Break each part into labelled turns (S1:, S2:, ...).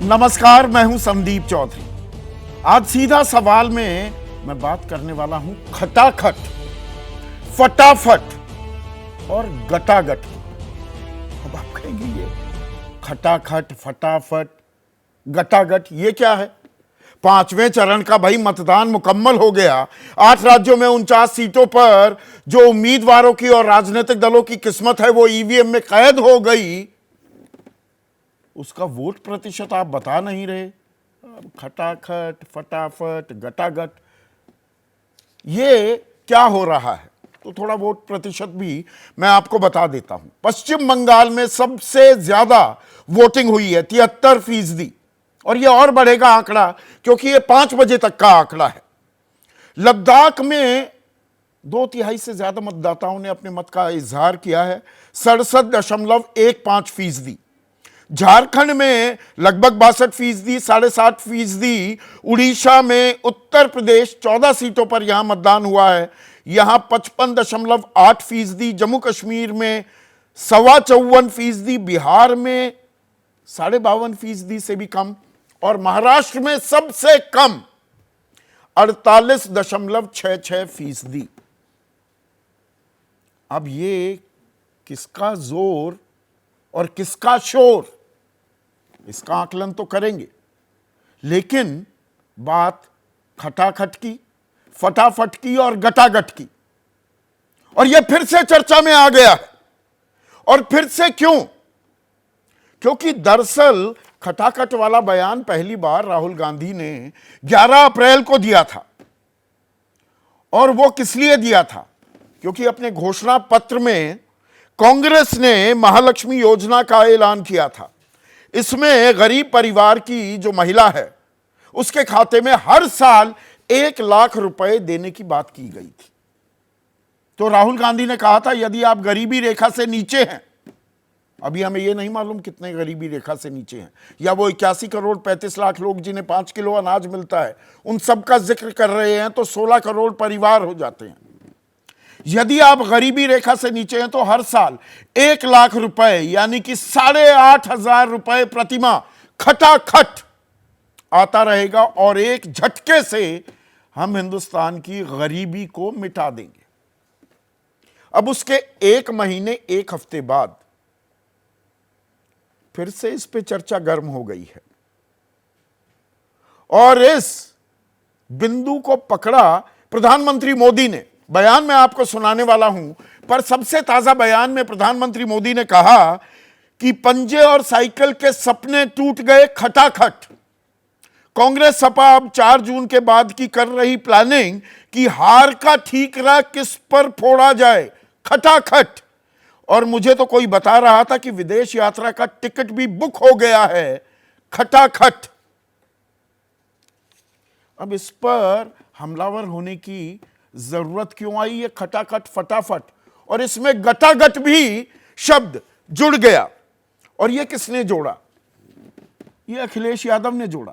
S1: नमस्कार, मैं हूं संदीप चौधरी। आज सीधा सवाल में मैं बात करने वाला हूं खटाखट, फटाफट और गटागट। अब आप कहेंगे ये खटाखट, फटाफट, गटागट ये क्या है? 5वें चरण का भाई मतदान मुकम्मल हो गया। 8 राज्यों में 49 सीटों पर जो उम्मीदवारों की और राजनीतिक दलों की किस्मत है वो ईवीएम में कैद हो गई। उसका वोट प्रतिशत आप बता नहीं रहे। खटाखट, फटाफट, गटागट, ये क्या हो रहा है? तो थोड़ा वोट प्रतिशत भी मैं आपको बता देता हूं। पश्चिम बंगाल में सबसे ज्यादा वोटिंग हुई है, 73%, और ये और बढ़ेगा आंकड़ा क्योंकि ये 5 बजे तक का आंकड़ा है। लद्दाख में 2/3 से ज्यादा मतदाताओं ने अपने मत का इजहार किया है, 67.15%। झारखंड में लगभग 62%, 60.5%। उड़ीसा में, उत्तर प्रदेश 14 सीटों पर यहां मतदान हुआ है, यहां 55.8%। जम्मू कश्मीर में 54.25%, बिहार में 52.5% से भी कम, और महाराष्ट्र में सबसे कम 48.66%। अब ये किसका जोर और किसका शोर, इसका आकलन तो करेंगे, लेकिन बात खटाखट की, फटाफट की और गटागट की। और यह फिर से चर्चा में आ गया है। और फिर से क्यों? क्योंकि दरअसल खटाखट वाला बयान पहली बार राहुल गांधी ने 11 अप्रैल को दिया था। और वो किस लिए दिया था? क्योंकि अपने घोषणा पत्र में कांग्रेस ने महालक्ष्मी योजना का ऐलान किया था। इसमें गरीब परिवार की जो महिला है उसके खाते में हर साल 1 लाख रुपए देने की बात की गई थी। तो राहुल गांधी ने कहा था यदि आप गरीबी रेखा से नीचे हैं, अभी हमें यह नहीं मालूम कितने गरीबी रेखा से नीचे हैं, या वो 81 करोड़ 35 लाख लोग जिन्हें 5 किलो अनाज मिलता है उन सब का जिक्र कर रहे हैं, तो 16 करोड़ परिवार हो जाते हैं। यदि आप गरीबी रेखा से नीचे हैं तो हर साल 1 लाख रुपए यानी कि 8,500 रुपए प्रतिमाह खटाखट आता रहेगा, और एक झटके से हम हिंदुस्तान की गरीबी को मिटा देंगे। अब उसके 1 महीने 1 हफ्ते बाद फिर से इस पे चर्चा गर्म हो गई है, और इस बिंदु को पकड़ा प्रधानमंत्री मोदी ने। बयान में आपको सुनाने वाला हूं, पर सबसे ताजा बयान में प्रधानमंत्री मोदी ने कहा कि पंजे और साइकिल के सपने टूट गए खटाखट। कांग्रेस सपा अब 4 जून के बाद की कर रही प्लानिंग कि हार का ठीकरा किस पर फोड़ा जाए, खटाखट। और मुझे तो कोई बता रहा था कि विदेश यात्रा का टिकट भी बुक हो गया है, खटाखट। अब इस पर हमलावर होने की जरूरत क्यों आई? ये खटाखट, फटाफट और इसमें गटागट भी शब्द जुड़ गया। और ये किसने जोड़ा? ये अखिलेश यादव ने जोड़ा।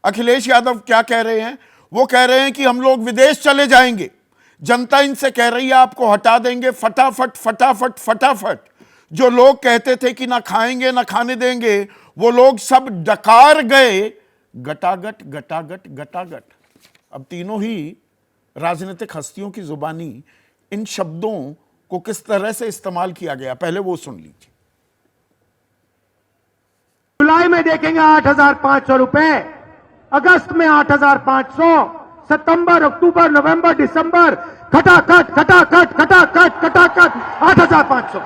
S1: अखिलेश यादव क्या कह रहे हैं? वो कह रहे हैं कि हम लोग विदेश चले जाएंगे, जनता इनसे कह रही है आपको हटा देंगे। फटाफट, फटाफट, फटाफट। जो लोग कहते थे कि ना खाएंगे ना खाने देंगे, वो लोग सब डकार गए। गटागट, गटागट, गटागट। अब तीनों ही राजनीतिक हस्तियों की जुबानी इन शब्दों को किस तरह से इस्तेमाल किया गया, पहले वो सुन लीजिए।
S2: जुलाई में देखेंगे 8,500 रुपए, अगस्त में 8,500, सितंबर, अक्टूबर, नवंबर, दिसंबर खटाखट, खटाखट, खटाखट, खटाखट 8,500।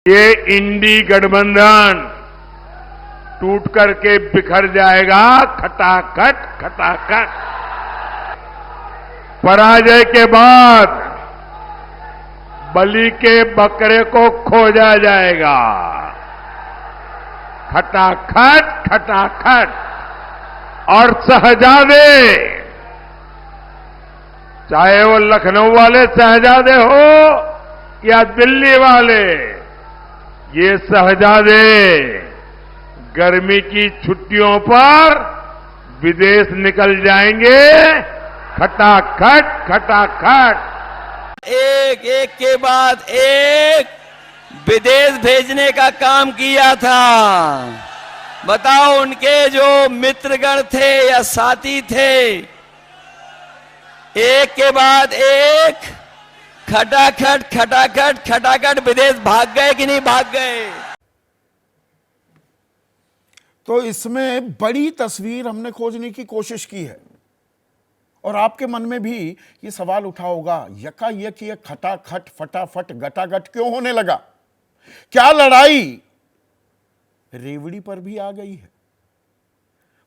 S3: ये इंडी गठबंधन टूट करके बिखर जाएगा, खटाखट, खटाखट। पराजय के बाद बलि के बकरे को खोजा जाएगा, खटाखट, खटाखट। और शहजादे, चाहे वो लखनऊ वाले शहजादे हो या दिल्ली वाले, ये शहजादे गर्मी की छुट्टियों पर विदेश निकल जाएंगे, खटाखट, खटाखट।
S4: एक एक के बाद एक विदेश भेजने का काम किया था। बताओ उनके जो मित्रगण थे या साथी थे, एक के बाद एक खटाखट खटाखट खटाखट विदेश भाग गए कि नहीं भाग गए?
S1: तो इसमें बड़ी तस्वीर हमने खोजने की कोशिश की है और आपके मन में भी ये सवाल उठा होगा, यकायक ये खटाखट फटाफट गटागट क्यों होने लगा? क्या लड़ाई रेवड़ी पर भी आ गई है?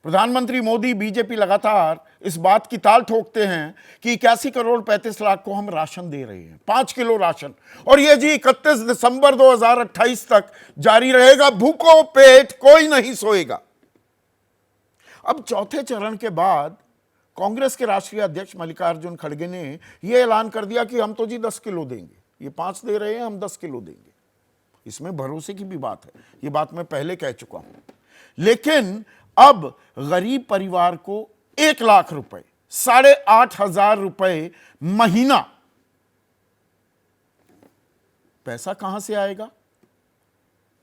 S1: प्रधानमंत्री मोदी, बीजेपी लगातार इस बात की ताल ठोकते हैं कि 81 करोड़ 35 लाख को हम राशन दे रहे हैं, 5 किलो राशन, और यह जी 31 दिसंबर 2028 तक जारी रहेगा, भूखों पेट कोई नहीं सोएगा। अब चौथे चरण के बाद कांग्रेस के राष्ट्रीय अध्यक्ष मल्लिकार्जुन खड़गे ने यह ऐलान कर दिया कि हम तो जी 10 किलो देंगे, ये 5 दे रहे हैं, हम 10 किलो देंगे। इसमें भरोसे की भी बात है, ये बात मैं पहले कह चुका हूं। लेकिन अब गरीब परिवार को 1 लाख रुपए, 8,500 रुपए महीना, पैसा कहां से आएगा?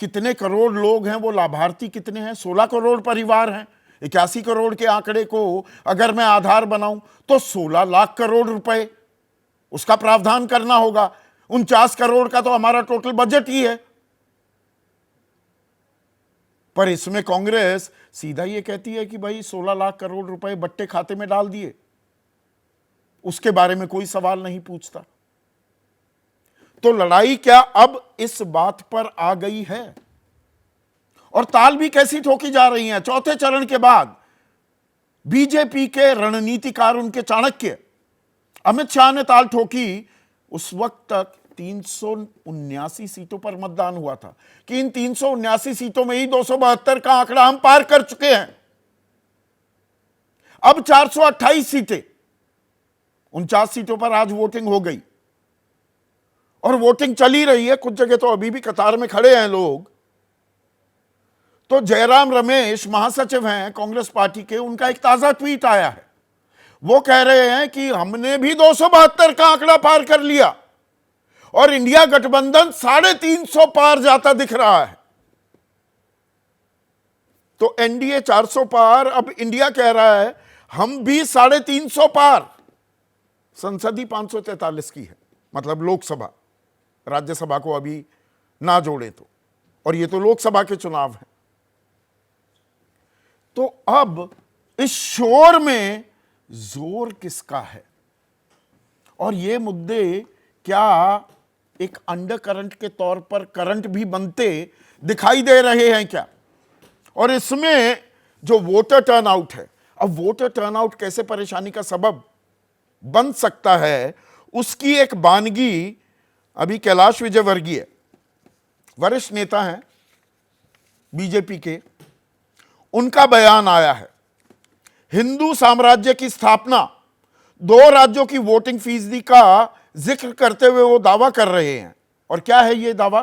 S1: कितने करोड़ लोग हैं वो लाभार्थी? कितने हैं? 16 करोड़ परिवार हैं। 81 करोड़ के आंकड़े को अगर मैं आधार बनाऊं तो 16 लाख करोड़ रुपए उसका प्रावधान करना होगा। 49 करोड़ का तो हमारा टोटल बजट ही है। पर इसमें कांग्रेस सीधा ये कहती है कि भाई 16 लाख करोड़ रुपए बट्टे खाते में डाल दिए, उसके बारे में कोई सवाल नहीं पूछता। तो लड़ाई क्या अब इस बात पर आ गई है? और ताल भी कैसी ठोकी जा रही है? चौथे चरण के बाद बीजेपी के रणनीतिकार, उनके चाणक्य अमित शाह ने ताल ठोकी। उस वक्त तक 379 सीटों पर मतदान हुआ था कि इन 379 सीटों में ही 272 का आंकड़ा हम पार कर चुके हैं। अब 428 सीटें, 49 सीटों पर आज वोटिंग हो गई और वोटिंग चली रही है। कुछ जगह तो अभी भी कतार में खड़े हैं लोग। तो जयराम रमेश महासचिव हैं कांग्रेस पार्टी के, उनका एक ताजा ट्वीट आया है। वो कह रहे हैं कि हमने भी 272 का आंकड़ा पार कर लिया और इंडिया गठबंधन 350 पार जाता दिख रहा है। तो एनडीए 400 पार, अब इंडिया कह रहा है हम भी 350 पार। संसद ही 543 की है, मतलब लोकसभा, राज्यसभा को अभी ना जोड़े तो, और ये तो लोकसभा के चुनाव हैं। तो अब इस शोर में जोर किसका है? और ये मुद्दे क्या एक अंडर करंट के तौर पर करंट भी बनते दिखाई दे रहे हैं क्या? और इसमें जो वोटर टर्नआउट है, अब वोटर टर्नआउट कैसे परेशानी का सबब बन सकता है, उसकी एक बानगी अभी कैलाश विजयवर्गीय, वरिष्ठ नेता हैं बीजेपी के, उनका बयान आया है। हिंदू साम्राज्य की स्थापना, 2 राज्यों की वोटिंग फीसदी का जिक्र करते हुए वो दावा कर रहे हैं। और क्या है ये दावा?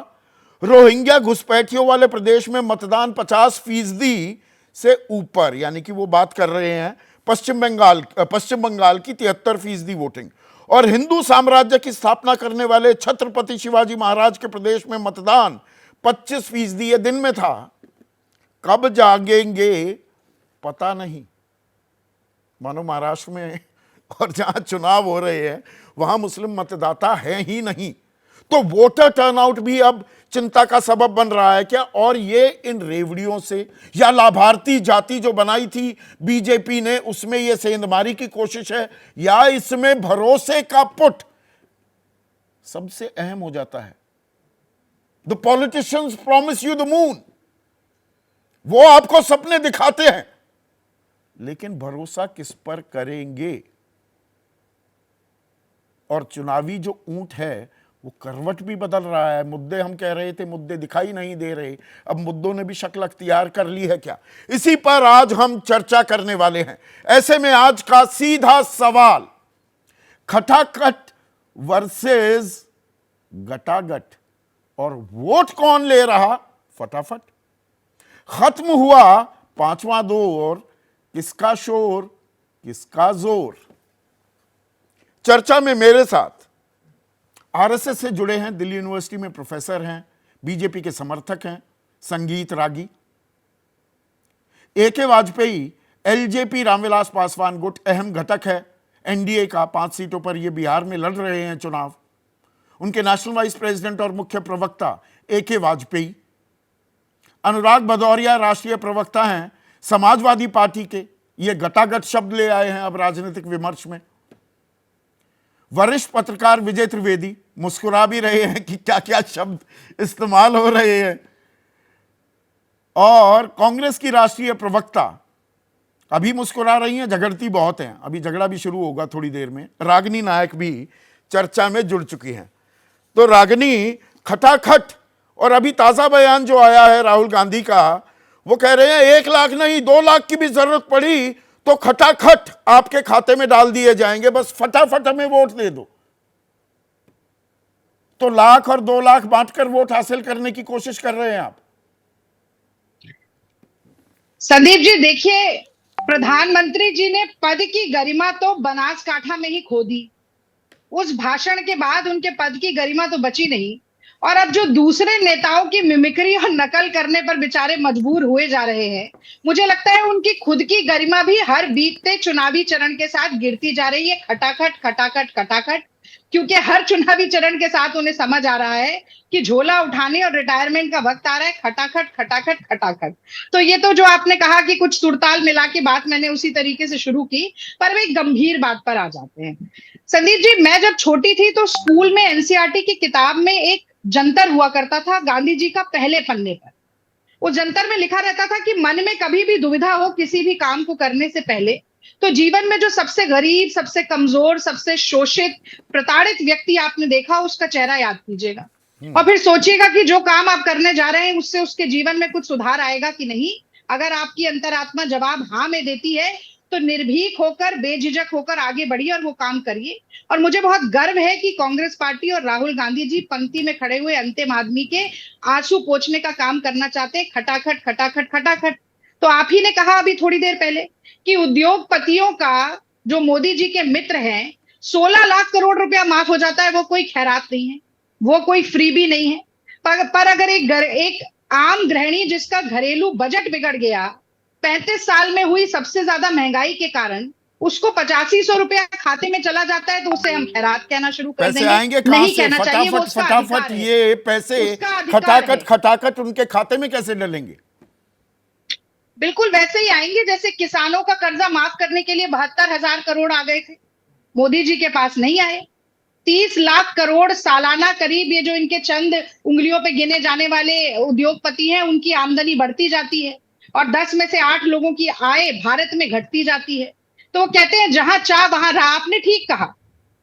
S1: रोहिंग्या घुसपैठियों वाले प्रदेश में मतदान 50% से ऊपर, यानी कि वो बात कर रहे हैं पश्चिम बंगाल की 73% वोटिंग। और हिंदू साम्राज्य की स्थापना करने वाले छत्रपति शिवाजी महाराज के प्रदेश में मतदान 25%। ये दिन में था, कब जागेंगे पता नहीं। मानो महाराष्ट्र में और जहां चुनाव हो रहे हैं वहां मुस्लिम मतदाता है ही नहीं। तो वोटर टर्नआउट भी अब चिंता का सबब बन रहा है क्या? और ये इन रेवड़ियों से, या लाभार्थी जाति जो बनाई थी बीजेपी ने, उसमें ये सेंधमारी की कोशिश है, या इसमें भरोसे का पुट सबसे अहम हो जाता है? The politicians promise you the moon, वो आपको सपने दिखाते हैं, लेकिन भरोसा किस पर करेंगे? और चुनावी जो ऊंट है वो करवट भी बदल रहा है। मुद्दे हम कह रहे थे मुद्दे दिखाई नहीं दे रहे, अब मुद्दों ने भी शक्ल अख्तियार कर ली है क्या? इसी पर आज हम चर्चा करने वाले हैं। ऐसे में आज का सीधा सवाल, खटाखट वर्सेस गटागट, और वोट कौन ले रहा फटाफट? खत्म हुआ 5वां दौर, किसका शोर किसका जोर? चर्चा में मेरे साथ आरएसएस से जुड़े हैं, दिल्ली यूनिवर्सिटी में प्रोफेसर हैं, बीजेपी के समर्थक हैं, संगीत रागी, ए.के. वाजपेयी, एलजेपी रामविलास पासवान गुट अहम घटक है एनडीए का। 5 सीटों पर ये बिहार में लड़ रहे हैं चुनाव। उनके नेशनल वाइस प्रेसिडेंट और मुख्य प्रवक्ता ए.के. वाजपेयी। अनुराग भदौरिया राष्ट्रीय प्रवक्ता हैं समाजवादी पार्टी के। ये गटागट शब्द ले आए हैं अब राजनीतिक विमर्श में। वरिष्ठ पत्रकार विजय त्रिवेदी मुस्कुरा भी रहे हैं कि क्या क्या शब्द इस्तेमाल हो रहे हैं। और कांग्रेस की राष्ट्रीय प्रवक्ता अभी मुस्कुरा रही हैं, झगड़ती बहुत हैं, अभी झगड़ा भी शुरू होगा थोड़ी देर में। रागिनी नायक भी चर्चा में जुड़ चुकी हैं। तो रागिनी, खटाखट, और अभी ताजा बयान जो आया है राहुल गांधी का, वो कह रहे हैं 1 लाख नहीं 2 लाख की भी जरूरत पड़ी तो खटाखट आपके खाते में डाल दिए जाएंगे, बस फटाफट हमें वोट दे दो। तो 1 लाख और 2 लाख बांटकर वोट हासिल करने की कोशिश कर रहे हैं आप।
S5: संदीप जी देखिए, प्रधानमंत्री जी ने पद की गरिमा तो बनासकांठा में ही खो दी। उस भाषण के बाद उनके पद की गरिमा तो बची नहीं, और अब जो दूसरे नेताओं की मिमिक्री और नकल करने पर बेचारे मजबूर हुए जा रहे हैं, मुझे लगता है उनकी खुद की गरिमा भी हर बीतते चुनावी चरण के साथ गिरती जा रही है। खटाखट खटाखट खटाखट, क्योंकि हर चुनावी चरण के साथ उन्हें समझ आ रहा है कि झोला उठाने और रिटायरमेंट का वक्त आ रहा है। खटाखट खटाखट खटाखट। तो ये तो जो आपने कहा कि कुछ सुरताल मिला के बात, मैंने उसी तरीके से शुरू की, पर एक गंभीर बात पर आ जाते हैं। संदीप जी, मैं जब छोटी थी तो स्कूल में एनसीईआरटी की किताब में एक जंतर हुआ करता था गांधी जी का, पहले पन्ने पर। उस जंतर में लिखा रहता था कि मन में कभी भी दुविधा हो किसी भी काम को करने से पहले, तो जीवन में जो सबसे गरीब, सबसे कमजोर, सबसे शोषित, प्रताड़ित व्यक्ति आपने देखा, उसका चेहरा याद कीजिएगा और फिर सोचिएगा कि जो काम आप करने जा रहे हैं उससे उसके जीवन में कुछ सुधार आएगा कि नहीं। अगर आपकी अंतरात्मा जवाब हाँ में देती है तो निर्भीक होकर, बेझिझक होकर आगे बढ़िए और वो काम करिए। और मुझे बहुत गर्व है कि कांग्रेस पार्टी और राहुल गांधी जी पंक्ति में खड़े हुए अंतिम आदमी के आंसू पोंछने का काम करना चाहते हैं। खटाखट खटाखट खटाखट। तो आप ही ने कहा अभी थोड़ी देर पहले कि उद्योगपतियों का, जो मोदी जी के मित्र हैं, 16 लाख करोड़ रुपया माफ हो जाता है। वो कोई खैरात नहीं है, वो कोई फ्रीबी नहीं है। पर अगर एक आम गृहिणी जिसका घरेलू बजट बिगड़ गया 35 साल में हुई सबसे ज्यादा महंगाई के कारण, उसको 8500 रुपया खाते में चला जाता है, तो उसे हम खैरात कहना शुरू कर देंगे।
S1: पैसे आएंगे कहां से? फटाफट फटाफट ये पैसे खटाखट खटाखट उनके खाते में कैसे डलेंगे?
S5: बिल्कुल वैसे ही आएंगे जैसे किसानों का कर्जा माफ करने के लिए 72,000 करोड़ आ गए थे, मोदी जी के पास नहीं आए। 30 लाख करोड़ सालाना करीब, ये जो इनके चंद उंगलियों पे गिने जाने वाले उद्योगपति हैं, उनकी आमदनी बढ़ती जाती है और 10 में से 8 लोगों की आय भारत में घटती जाती है। तो वो कहते हैं जहां चाह वहां राह। आपने ठीक कहा,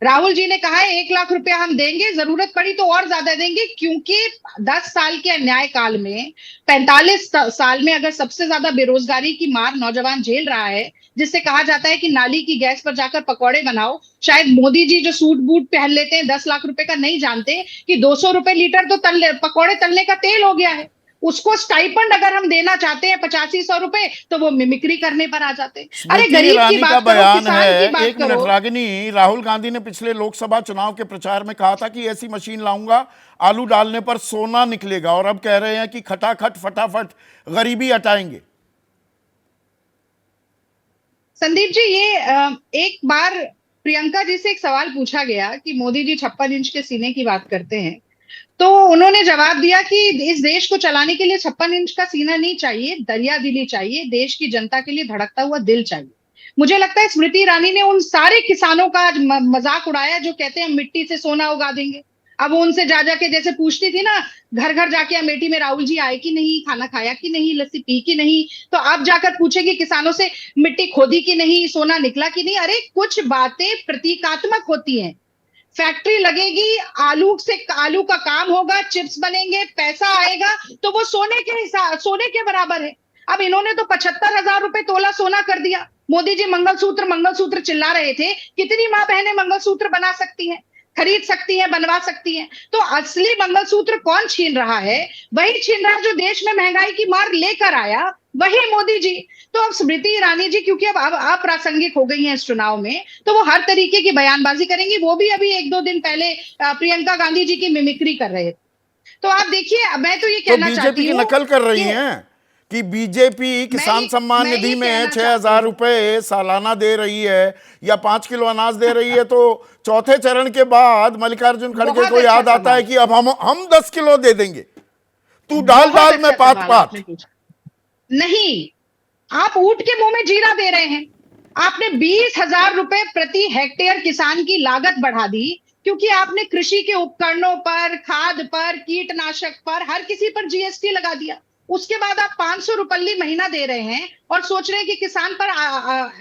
S5: राहुल जी ने कहा है 1 लाख रुपया हम देंगे, जरूरत पड़ी तो और ज्यादा देंगे, क्योंकि 10 साल के अन्याय काल में 45 साल में अगर सबसे ज्यादा बेरोजगारी की मार नौजवान झेल रहा है, जिससे कहा जाता है कि नाली की गैस पर जाकर पकौड़े बनाओ, शायद मोदी जी जो सूट बूट पहन लेते हैं 10 लाख रुपए का, नहीं जानते कि 200 रुपए लीटर तो पकौड़े तलने का तेल हो गया है। उसको स्टाइपेंड अगर हम देना चाहते हैं 8500 रुपए, तो वो मिमिक्री करने पर आ जाते हैं। अरे गरीब की बात करो, किसान की बात करो।
S1: एक मिनट रागिनी, राहुल गांधी ने पिछले लोकसभा चुनाव के प्रचार में कहा था कि ऐसी मशीन लाऊंगा आलू डालने पर सोना निकलेगा, और अब कह रहे हैं कि खटाखट फटाफट गरीबी हटाएंगे।
S5: संदीप जी, ये एक बार प्रियंका जी से एक सवाल पूछा गया कि मोदी जी 56 इंच के सीने की बात करते हैं, तो उन्होंने जवाब दिया कि इस देश को चलाने के लिए 56 इंच का सीना नहीं चाहिए, दरिया दिली चाहिए, देश की जनता के लिए धड़कता हुआ दिल चाहिए। मुझे लगता है स्मृति ईरानी ने उन सारे किसानों का आज मजाक उड़ाया जो कहते हैं मिट्टी से सोना उगा देंगे। अब वो उनसे जा जाके जैसे पूछती थी ना, घर घर जाके अमेठी में राहुल जी आए कि नहीं, खाना खाया कि नहीं, लस्सी पी कि नहीं, तो अब जाकर पूछेगी किसानों से मिट्टी खोदी कि नहीं, सोना निकला कि नहीं। अरे कुछ बातें प्रतीकात्मक होती हैं। फैक्ट्री लगेगी, आलू का काम होगा, चिप्स बनेंगे, पैसा आएगा, तो वो सोने के बराबर है। अब इन्होंने तो 75,000 रुपए तोला सोना कर दिया। मोदी जी मंगलसूत्र चिल्ला रहे थे, कितनी माँ बहनें मंगलसूत्र बना सकती हैं, खरीद सकती हैं, बनवा सकती हैं। तो असली मंगलसूत्र कौन छीन रहा है? वही छीन रहा है जो देश में महंगाई की मार लेकर आया, वही मोदी जी। तो अब स्मृति ईरानी जी क्योंकि अब अप्रासंगिक हो गई हैं इस चुनाव में, तो वो हर तरीके की बयानबाजी करेंगी। वो भी अभी 1-2 दिन पहले प्रियंका गांधी जी की मिमिक्री कर रहे थे। तो आप देखिए, मैं तो ये कहना चाहती हूँ,
S1: बीजेपी की नकल कर रही हैं कि बीजेपी किसान सम्मान
S5: मैं ये
S1: निधि में
S5: कहना
S1: 6,000 रुपए सालाना दे रही है या 5 किलो अनाज दे रही है, तो चौथे चरण के बाद मल्लिकार्जुन खड़गे
S5: बहुत
S1: को
S5: अच्छा
S1: याद आता है
S5: सवाल।
S1: कि अब हम 10 किलो दे देंगे, तू डाल
S5: बहुत
S1: डाल
S5: अच्छा
S1: में पात
S5: सवाल
S1: पात।
S5: आपने पूछा। नहीं, आप ऊंट के मुंह में जीरा दे रहे हैं। आपने 20,000 रुपए प्रति हेक्टेयर किसान की लागत बढ़ा दी, क्योंकि आपने कृषि के उपकरणों पर, खाद पर, कीटनाशक पर, हर किसी पर जीएसटी लगा दिया। उसके बाद आप 500 रुपये महीना दे रहे हैं और सोच रहे हैं कि किसान पर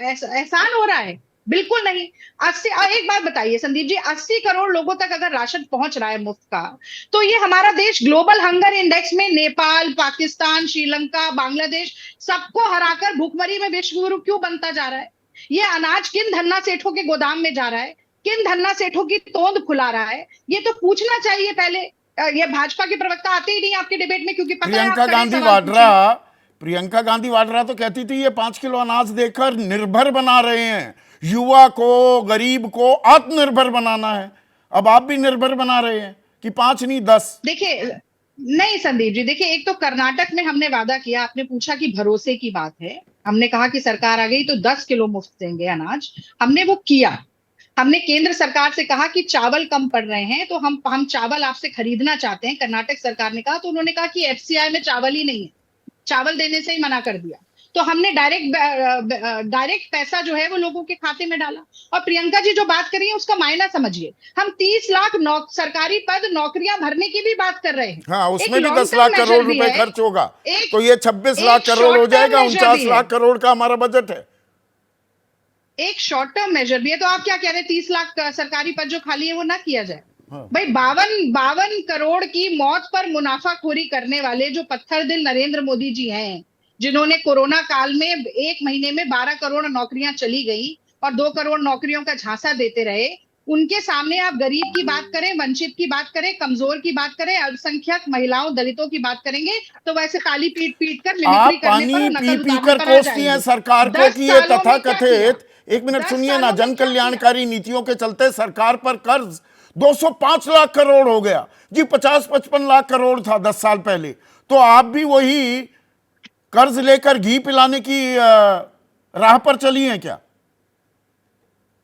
S5: एहसान हो रहा है। बिल्कुल नहीं। 80, एक बात बताइए संदीप जी, 80 करोड़ लोगों तक अगर राशन पहुंच रहा है मुफ्त का, तो ये हमारा देश ग्लोबल हंगर इंडेक्स में नेपाल, पाकिस्तान, श्रीलंका, बांग्लादेश सबको हराकर भूखमरी में विश्व गुरु क्यों बनता जा रहा है? ये अनाज किन धन्ना सेठों के गोदाम में जा रहा है? किन धन्ना सेठों की तोंद खुला रहा है? ये तो पूछना चाहिए पहले। ये भाजपा के प्रवक्ता आते ही नहीं आपके डिबेट में, क्योंकि पता है आप
S1: प्रियंका
S5: कड़े
S1: गांधी
S5: सवाल
S1: वाड्रा
S5: पूछेंगे।
S1: प्रियंका गांधी वाड्रा तो कहती थी ये 5 किलो अनाज देकर निर्भर बना रहे हैं, युवा को, गरीब को आत्मनिर्भर बनाना है। अब आप भी निर्भर बना रहे हैं कि 5 नहीं 10।
S5: देखिए, नहीं संदीप जी, देखिए, एक तो कर्नाटक में हमने वादा किया, आपने पूछा कि भरोसे की बात है, हमने कहा कि सरकार आ गई तो 10 किलो मुफ्त देंगे अनाज, हमने वो किया। हमने केंद्र सरकार से कहा कि चावल कम पड़ रहे हैं तो हम चावल आपसे खरीदना चाहते हैं। कर्नाटक सरकार ने कहा, तो उन्होंने कहा कि एफसीआई में चावल ही नहीं है, चावल देने से ही मना कर दिया। तो हमने डायरेक्ट पैसा जो है वो लोगों के खाते में डाला। और प्रियंका जी जो बात कर रही है उसका मायना समझिए, हम 30 लाख सरकारी पद नौकरियां भरने की भी बात कर रहे हैं।
S1: हाँ, उसमें
S5: एक
S1: भी
S5: long
S1: 10
S5: term
S1: lakh
S5: measure
S1: crore
S5: भी
S1: रुपए
S5: है।
S1: खर्च होगा,
S5: एक-
S1: तो ये 26
S5: एक
S1: लाख करोड़ हो
S5: short term
S1: जाएगा।
S5: measure
S1: 49
S5: भी है।
S1: लाख करोड़ का हमारा बजट है।
S5: एक शॉर्ट टर्म मेजर भी है। तो आप क्या कह रहे हैं, 30 लाख सरकारी पद जो खाली है वो ना किया जाए?
S1: हाँ।
S5: भाई 52 करोड़ की मौत पर मुनाफाखोरी करने वाले जो पत्थर दिल नरेंद्र मोदी जी हैं, जिन्होंने कोरोना काल में 1 महीने में 12 करोड़ नौकरियां चली गई और 2 करोड़ नौकरियों का झांसा देते रहे, उनके सामने आप गरीब की बात करें, वंचित की बात करें, कमजोर की बात करें, अल्पसंख्यक महिलाओं, दलितों की बात करेंगे तो वैसे ताली पीट पीट कर
S1: आप
S5: मिमिक्री करने पर
S1: पानी
S5: और
S1: पी
S5: नकल
S1: पी
S5: उतारने
S1: कर
S5: पर आ
S1: कोसती हैं
S5: जाएंगे।
S1: सरकार को
S5: 10
S1: कि ये
S5: सालों में क्या
S1: तथाकथित,
S5: किया?
S1: एक मिनट
S5: 10
S1: सुनिए ना,
S5: सालों में
S1: जन
S5: क्या
S1: कल्याणकारी नीतियों के चलते सरकार पर कर्ज 205 लाख करोड़ हो गया जी। 50-55 लाख करोड़ था 10 साल पहले। तो आप भी वही कर्ज लेकर घी पिलाने की राह पर चली हैं क्या?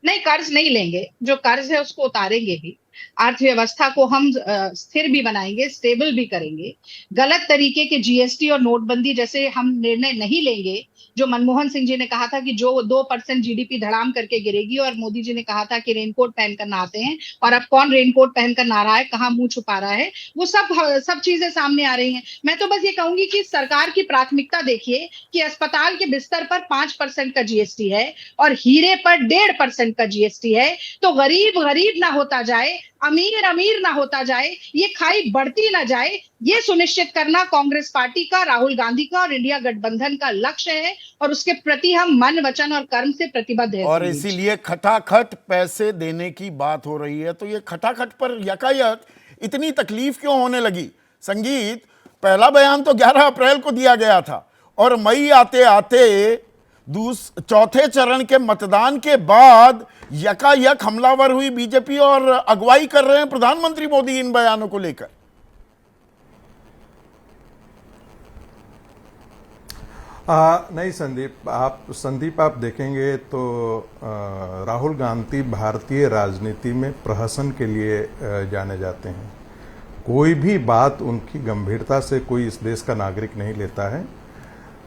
S5: नहीं, कर्ज नहीं लेंगे, जो कर्ज है उसको उतारेंगे भी, अर्थव्यवस्था को हम स्थिर भी बनाएंगे, स्टेबल भी करेंगे। गलत तरीके के जीएसटी और नोटबंदी जैसे हम निर्णय नहीं लेंगे। जो मनमोहन सिंह जी ने कहा था कि जो 2% जीडीपी धड़ाम करके गिरेगी, और मोदी जी ने कहा था कि रेनकोट पहनकर नहाते हैं, और अब कौन रेनकोट पहनकर नहा रहा है, कहाँ मुंह छुपा रहा है, वो सब चीजें सामने आ रही हैं। मैं तो बस ये कहूंगी कि सरकार की प्राथमिकता देखिए कि अस्पताल के बिस्तर पर 5% का जीएसटी है और हीरे पर 1.5% का जीएसटी है। तो गरीब गरीब ना होता जाए, अमीर अमीर ना होता जाए, ये खाई बढ़ती ना जाए, ये सुनिश्चित करना कांग्रेस पार्टी का, राहुल गांधी का और इंडिया गठबंधन का लक्ष्य है, और उसके प्रति हम मन, वचन और कर्म से प्रतिबद्ध हैं।
S1: और इसीलिए खटाखट पैसे देने की बात हो रही है। तो ये खटाखट पर यकायक इतनी तकलीफ क्यों होने लगी? संगीत, पहला बयान तो 11 अप्रैल को दिया गया था और मई आते आते चौथे चरण के मतदान के बाद यकायक हमलावर हुई बीजेपी और अगुवाई कर रहे हैं प्रधानमंत्री मोदी इन बयानों को लेकर।
S6: नहीं संदीप आप देखेंगे तो राहुल गांधी भारतीय राजनीति में प्रहसन के लिए जाने जाते हैं। कोई भी बात उनकी गंभीरता से कोई इस देश का नागरिक नहीं लेता है।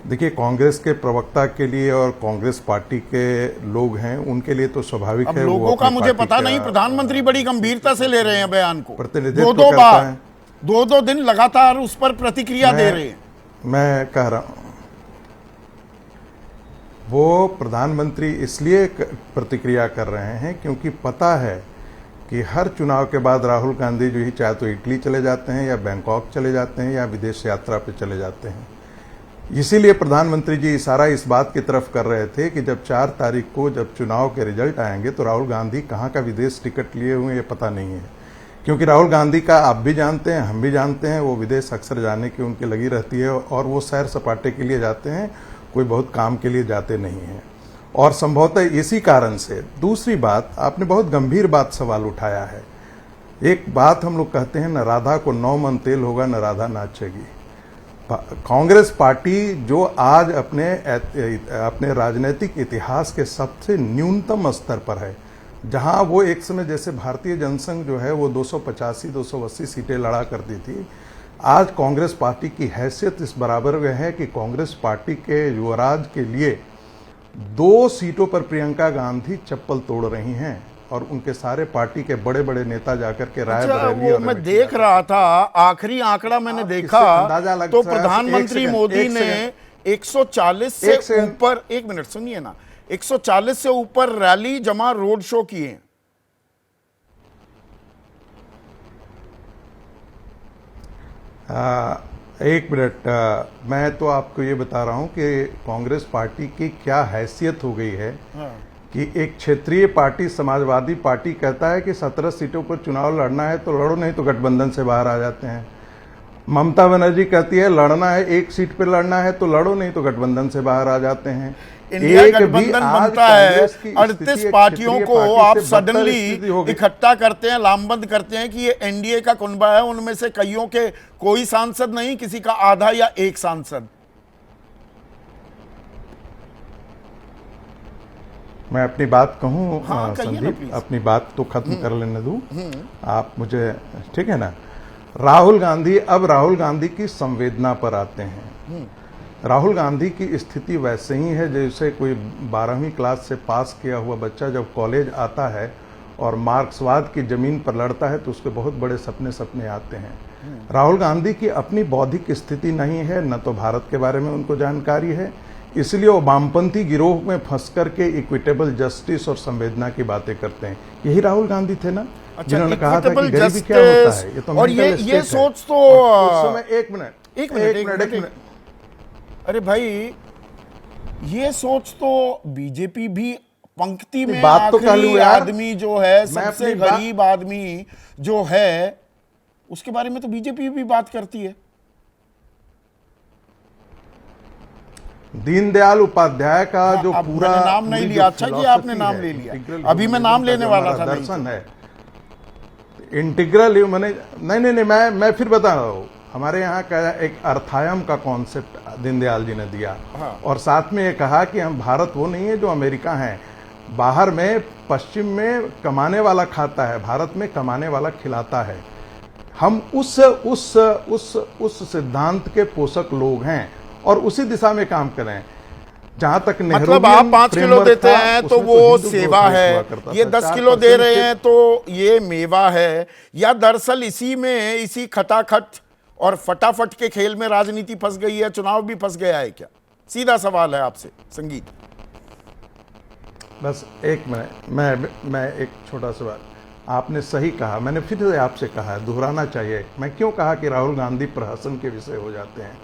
S6: देखिए, कांग्रेस के प्रवक्ता के लिए और कांग्रेस पार्टी के लोग हैं, उनके लिए तो स्वाभाविक है।
S1: लोगों का मुझे पता नहीं, प्रधानमंत्री बड़ी गंभीरता से ले रहे हैं बयान को,
S6: प्रतिनिधित्व
S1: दो बार 2 दिन लगातार उस पर प्रतिक्रिया दे रहे हैं।
S6: मैं कह रहा हूं, वो प्रधानमंत्री इसलिए प्रतिक्रिया कर रहे हैं क्योंकि पता है कि हर चुनाव के बाद राहुल गांधी जो ही चाहे तो इटली चले जाते हैं या बैंकॉक चले जाते हैं या विदेश यात्रा पे चले जाते हैं। इसीलिए प्रधानमंत्री जी इशारा इस बात की तरफ कर रहे थे कि जब 4 तारीख को जब चुनाव के रिजल्ट आएंगे तो राहुल गांधी कहाँ का विदेश टिकट लिए हुए ये पता नहीं है। क्योंकि राहुल गांधी का आप भी जानते हैं, हम भी जानते हैं, वो विदेश अक्सर जाने की उनकी लगी रहती है और वो सैर सपाटे के लिए जाते हैं, कोई बहुत काम के लिए जाते नहीं हैं। और संभवतः इसी कारण से दूसरी बात, आपने बहुत गंभीर बात सवाल उठाया है। एक बात हम लोग कहते हैं, न राधा को 9 मन तेल होगा न राधा नाचेगी। कांग्रेस पार्टी जो आज अपने राजनीतिक इतिहास के सबसे न्यूनतम स्तर पर है, जहां वो एक समय जैसे भारतीय जनसंघ जो है वो 285-280 सीटें लड़ा करती थी, आज कांग्रेस पार्टी की हैसियत इस बराबर में है कि कांग्रेस पार्टी के युवराज के लिए 2 सीटों पर प्रियंका गांधी चप्पल तोड़ रही हैं और उनके सारे पार्टी के बड़े बड़े नेता जाकर के रायबरेली और
S1: मैं देख रहा था, आखिरी आंकड़ा मैंने देखा तो प्रधानमंत्री मोदी ने 140 से ऊपर, 1 मिनट सुनिए ना, 140 से ऊपर रैली जमा रोड शो किए।
S6: एक मिनट, मैं तो आपको ये बता रहा हूं कि कांग्रेस पार्टी की क्या हैसियत हो गई है कि एक क्षेत्रीय पार्टी समाजवादी पार्टी कहता है कि 17 सीटों पर चुनाव लड़ना है तो लड़ो, नहीं तो गठबंधन से बाहर आ जाते हैं। ममता बनर्जी कहती है लड़ना है, 1 सीट पर लड़ना है तो लड़ो, नहीं तो गठबंधन से बाहर आ जाते हैं।
S1: इंडिया गठबंधन बनता है, 38 पार्टियों को आप सडनली इकट्ठा करते हैं, लामबंद करते हैं कि ये एनडीए का कुनबा है, उनमें से कईयों के कोई सांसद नहीं, किसी का आधा या 1 सांसद।
S6: मैं अपनी बात कहूं,
S1: हाँ,
S6: संदीप, अपनी बात तो खत्म कर लेने दूं आप मुझे, ठीक है ना। राहुल गांधी की संवेदना पर आते हैं। राहुल गांधी की स्थिति वैसे ही है जैसे कोई 12वीं क्लास से पास किया हुआ बच्चा जब कॉलेज आता है और मार्क्सवाद की जमीन पर लड़ता है तो उसके बहुत बड़े सपने आते हैं। राहुल गांधी की अपनी बौद्धिक स्थिति नहीं है, न तो भारत के बारे में उनको जानकारी है, इसलिए वो वामपंथी गिरोह में फंस करके इक्विटेबल जस्टिस और संवेदना की बातें करते हैं। यही राहुल गांधी थे ना जिन्होंने कहा था कि गरीबी क्या होता है, ये तो
S1: और ये सोच तो
S6: उस समय एक मिनट
S1: अरे भाई, ये सोच तो बीजेपी भी पंक्ति में
S6: बात तो
S1: आखिरी आदमी जो है, सबसे गरीब आदमी जो है, उसके बारे में तो बीजेपी भी बात करती है।
S6: दीनदयाल उपाध्याय का जो पूरा
S1: नाम नहीं लिया, अच्छा कि आपने नाम ले लिया, अभी मैं नाम लेने वाला था।
S6: दर्शन है इंटीग्रल, मैंने नहीं मैं फिर बता रहा हूं। हमारे यहाँ का एक अर्थायम का कॉन्सेप्ट दीनदयाल जी ने दिया, और साथ में ये कहा कि हम भारत वो नहीं है जो अमेरिका है, बाहर में पश्चिम में कमाने वाला खाता है, भारत में कमाने वाला खिलाता है। हम उस सिद्धांत के पोषक लोग हैं और उसी दिशा में काम कर रहे हैं। जहां तक
S1: मतलब आप 5 किलो देते हैं तो वो सेवा है, ये 10 किलो दे रहे हैं तो ये मेवा है, या दरअसल इसी में, इसी खटाखट और फटाफट के खेल में राजनीति फंस गई है, चुनाव भी फंस गया है क्या? सीधा सवाल है आपसे संगीत।
S6: बस एक मिनट, मैं एक छोटा सवाल। आपने सही कहा, मैंने फिर से आपसे कहा, दोहराना चाहिए। मैं क्यों कहा कि राहुल गांधी प्रहसन के विषय हो जाते हैं?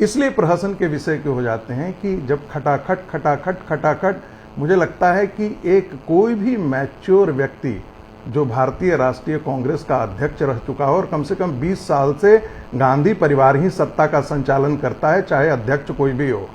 S6: इसलिए प्रहसन के विषय क्यों हो जाते हैं कि जब खटाखट मुझे लगता है कि एक कोई भी मैच्योर व्यक्ति जो भारतीय राष्ट्रीय कांग्रेस का अध्यक्ष रह चुका है और कम से कम 20 साल से गांधी परिवार ही सत्ता का संचालन करता है, चाहे अध्यक्ष कोई भी हो,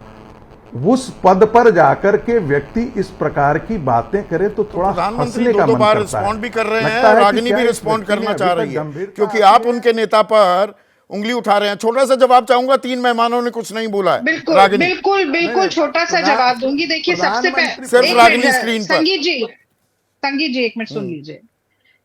S6: उस पद पर जाकर के व्यक्ति इस प्रकार की बातें करे तो थोड़ा हंसने का मन करता है।
S1: रिस्पॉन्ड भी कर रहे हैं, रागिनी भी रिस्पॉन्ड करना चाह रही है, क्योंकि आप उनके नेता पर उंगली उठा रहे हैं। छोटा सा जवाब चाहूंगा, 3 मेहमानों ने कुछ नहीं बोला है।
S5: बिल्कुल छोटा सा जवाब दूंगी। देखिए, सबसे पहले
S1: सिर्फ रागिनी स्क्रीन पर।
S5: संगीत जी 1 मिनट सुन लीजिए।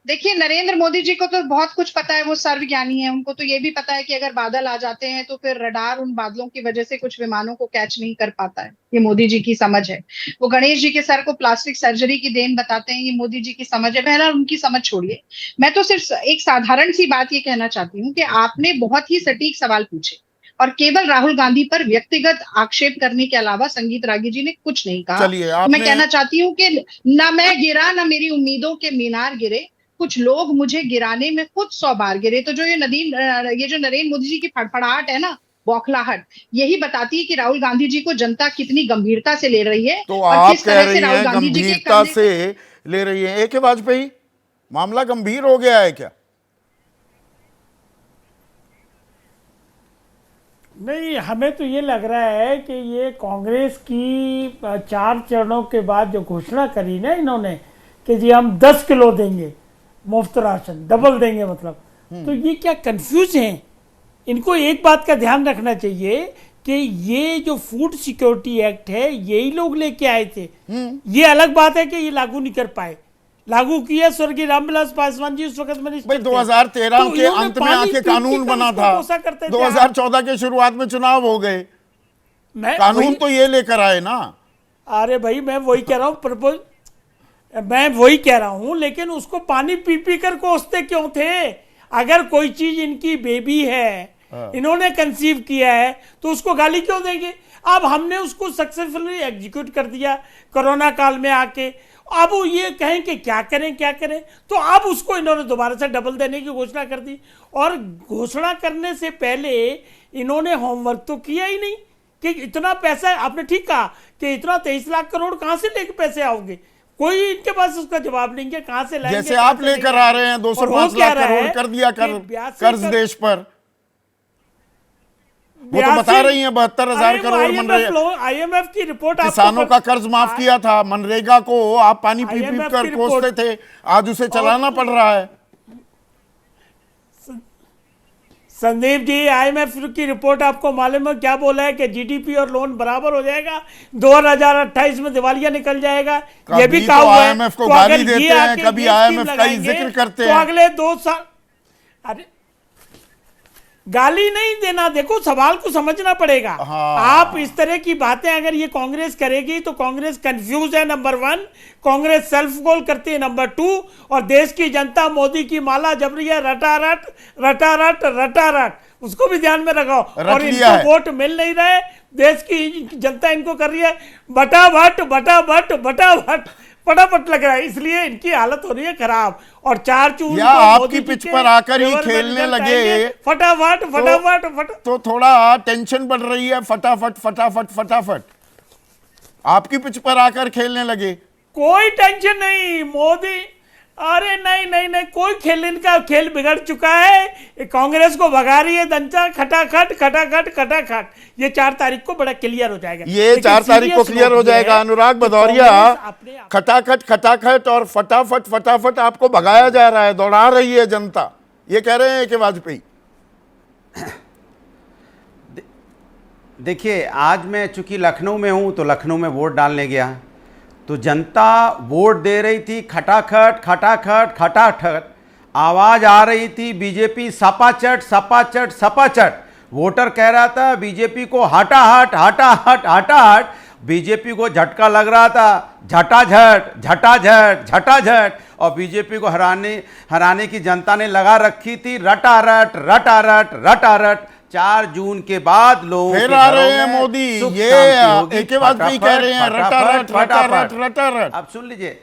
S5: देखिए, नरेंद्र मोदी जी को तो बहुत कुछ पता है, वो सर्वज्ञानी है। उनको तो ये भी पता है कि अगर बादल आ जाते हैं तो फिर रडार उन बादलों की वजह से कुछ विमानों को कैच नहीं कर पाता है। ये मोदी जी की समझ है। वो गणेश जी के सर को प्लास्टिक सर्जरी की देन बताते हैं, ये मोदी जी की समझ है। बहरहाल उनकी समझ छोड़िए, मैं तो सिर्फ एक साधारण सी बात ये कहना चाहती हूँ कि आपने बहुत ही सटीक सवाल पूछे और केवल राहुल गांधी पर व्यक्तिगत आक्षेप करने के अलावा संगीत रागी जी ने कुछ नहीं कहा। मैं कहना चाहती हूँ कि ना मैं गिरा, ना मेरी उम्मीदों के मीनार गिरे, कुछ लोग मुझे गिराने में खुद 100 बार गिरे। तो जो ये जो नरेंद्र मोदी जी की फड़फड़ाहट है ना, बौखलाहट, यही बताती है कि राहुल गांधी जी को जनता कितनी गंभीरता से ले रही है।
S1: तो आप कह रही हैं गंभीरता से ले रही है। AK वाजपेयी, मामला गंभीर हो गया है क्या?
S7: नहीं, हमें तो ये लग रहा है कि ये कांग्रेस की 4 चरणों के बाद जो घोषणा करी ना इन्होंने कि जी हम 10 किलो देंगे मुफ्त राशन, डबल देंगे, मतलब तो ये क्या कंफ्यूज हैं इनको एक बात का ध्यान रखना चाहिए कि ये जो फूड सिक्योरिटी एक्ट है यही लोग लेके आए थे। ये अलग बात है कि ये लागू नहीं कर पाए। लागू किया स्वर्गीय रामविलास पासवान जी उस वक्त मिनिस्टर
S1: भाई
S7: थे।
S1: 2013
S7: तो
S1: के
S7: इन्होंने
S1: अंत में
S7: पानी
S1: आके
S7: पी
S1: कानून
S7: कर
S1: बना
S7: उसको
S1: था,
S7: कोसा करते थे।
S1: 2014 के शुरुआत में चुनाव हो गए,
S7: मैं
S1: कानून
S7: वही-
S1: तो ये लेकर आए ना।
S7: अरे भाई मैं वही कह रहा हूँ, मैं वही कह रहा हूं, लेकिन उसको पानी पी पी कर कोसते क्यों थे? अगर कोई चीज इनकी बेबी है, इन्होंने कंसीव किया है, तो उसको गाली क्यों देंगे? अब हमने उसको सक्सेसफुली एग्जीक्यूट कर दिया कोरोना काल में आके। अब वो ये कहें कि क्या करें क्या करें, तो अब उसको इन्होंने दोबारा से डबल देने की घोषणा कर दी। और घोषणा करने से पहले इन्होंने होमवर्क तो किया ही नहीं कि इतना पैसा, आपने ठीक कहा कि इतना 23 लाख करोड़ कहां से लेके पैसे आओगे, कोई इनके पास उसका जवाब नहीं है कहां से लाएंगे।
S1: जैसे आप लेकर आ रहे हैं 205 लाख करोड़ कर दिया कर्ज देश पर, वो तो बता रही हैं 72,000 करोड़ मनरेगा,
S7: IMF की रिपोर्ट
S1: किसानों का कर्ज माफ किया था। मनरेगा को आप पानी पी पी
S7: IMF
S1: कर
S7: की रिपोर्ट-
S1: कोसते थे, आज उसे चलाना पड़ रहा है।
S7: संदीप जी, IMF की रिपोर्ट आपको मालूम है क्या बोला है कि GDP और लोन बराबर हो जाएगा, 2028 में दिवालिया निकल जाएगा। ये भी कहा
S1: तो
S7: हुआ है।
S1: IMF को
S7: तो
S1: गाली
S7: अगर
S1: देते
S7: ये
S1: हैं,
S7: आके
S1: कभी
S7: ये स्कीम
S1: IMF का ही
S7: लगाएंगे,
S1: जिक्र करते
S7: तो
S1: हैं।
S7: अगले 2 साल, अरे गाली नहीं देना, देखो सवाल को समझना पड़ेगा।
S1: हाँ।
S7: आप इस तरह की बातें अगर ये कांग्रेस करेगी तो कांग्रेस कंफ्यूज है, नंबर 1, कांग्रेस सेल्फ गोल करती है, नंबर 2, और देश की जनता मोदी की माला जप रही है, रटारट रटारट रटारट, उसको भी ध्यान में रखो। और इनको वोट मिल नहीं रहे, देश की जनता इनको कर रही है बटाभट बटाभट बटाभट, फटाफट लग रहा है, इसलिए इनकी हालत हो रही है खराब। और 4 जून
S1: या आपकी पिच पर आकर ही खेलने लगे
S7: फटाफट फटाफट फट,
S1: तो थोड़ा टेंशन बढ़ रही है। फटाफट फटाफट फटाफट आपकी पिच पर आकर खेलने लगे।
S7: कोई टेंशन नहीं मोदी, अरे नहीं नहीं नहीं, कोई खेल बिगड़ चुका है। कांग्रेस को भगा रही है दंचा, खटाखट खटाखट खटाखट। ये 4 तारीख को बड़ा क्लियर हो जाएगा।
S1: ये 4 तारीख को क्लियर हो जाएगा। अनुराग भदौरिया, खटाखट खटाखट और फटाफट फटाफट आपको भगाया जा रहा है, दौड़ा रही है जनता, ये कह रहे हैं कि वाजपेयी।
S8: देखिए, आज मैं चूंकि लखनऊ में हूं तो लखनऊ में वोट डालने गया, तो जनता वोट दे रही थी खटाखट खटाखट खटाखट, आवाज आ रही थी बीजेपी सपाचट सपाचट सपाचट। वोटर कह रहा था बीजेपी को हटाहट हटाहट हटाहट, बीजेपी को झटका लग रहा था झटाझट झटाझट झटाझट, और बीजेपी को हराने की जनता ने लगा रखी थी रटारट रटारट रटारट। 4 जून के बाद लोग
S1: फिर आ रहे हैं मोदी, ये एक के बाद भी कह रहे हैं रटारट रटारट रटारट।
S8: अब सुन लीजिए,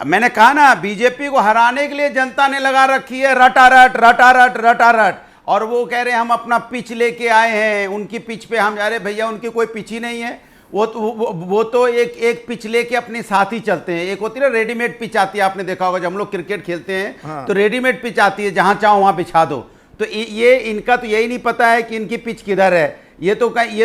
S8: मैंने कहा ना बीजेपी को हराने के लिए जनता ने लगा रखी है रटारट रटारट रटारट, और वो कह रहे हैं हम अपना पिच लेके आए हैं, उनकी पिच पे हम जा रहे। भैया उनकी कोई पिच ही नहीं है, वो तो एक पिच लेके अपने साथ ही चलते हैं। एक होती है ना रेडीमेड पिच आती है, आपने देखा होगा जब हम लोग क्रिकेट खेलते हैं। हाँ। तो रेडीमेड पिच आती है, जहां चाहो वहां बिछा दो। तो ये इनका तो यही नहीं पता है कि इनकी पिच किधर है। ये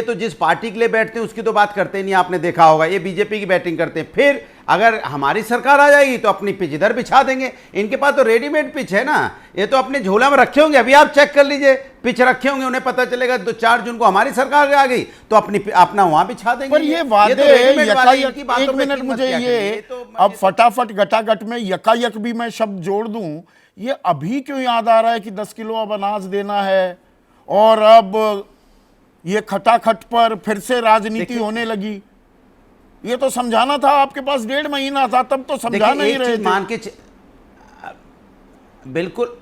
S8: तो जिस पार्टी के लिए बैठते हैं उसकी तो बात करते नहीं, आपने देखा होगा। ये बीजेपी की बैटिंग करते हैं। फिर अगर हमारी सरकार आ जाएगी तो अपनी पिच इधर बिछा देंगे। इनके पास तो रेडीमेड पिच है ना, ये तो अपने झोला में रखे होंगे। अभी आप चेक कर लीजिए, पिच रखे होंगे, उन्हें पता चलेगा तो 4 जून को हमारी सरकार आ गई तो अपना वहां बिछा देंगे।
S1: पर ये वादे एक मिनट, मुझे ये अब फटाफट गटागट में यकायक भी मैं शब्द जोड़ दूं, ये अभी क्यों याद आ रहा है कि 10 किलो अब अनाज देना है, और अब ये खटाखट पर फिर से राजनीति होने लगी। ये तो समझाना था, आपके पास 1.5 महीना था, तब तो समझा नहीं रहे थे।
S8: मान के बिल्कुल